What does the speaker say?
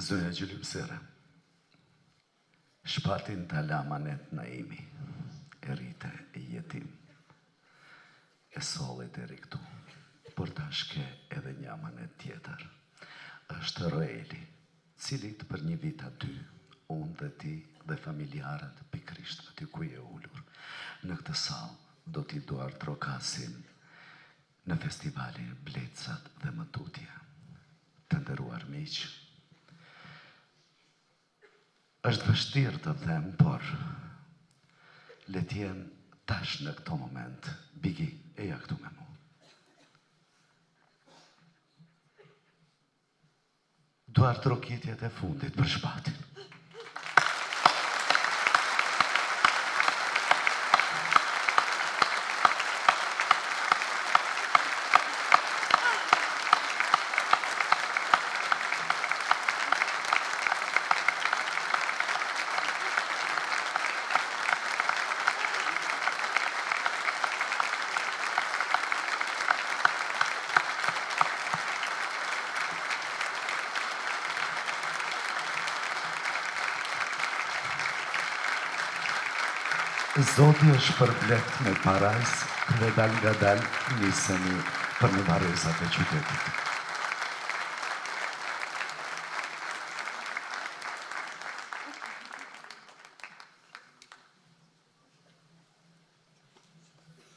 Zonja Gjylymsere, shpatin të Alamanet Naimi, e rite e jetim, e solli deri këtu, por ta shke edhe një amanet tjetër. Është Roeli, cilit për një vit aty, unë dhe ti dhe familjarët pikrisht aty ku je ullur. Në këtë sallë do t'i duar trokasin në festivalin Blecat dhe Mëtutja. Të nderuar miq, është vështirë të them, por le t'jem tash në këto moment. Bigi, eja këtu me mu. Duar trokitjet e fundit për shpatin. Zoti është përblet me parajs dhe dal nga dal nisemi për në varezat e qytetit.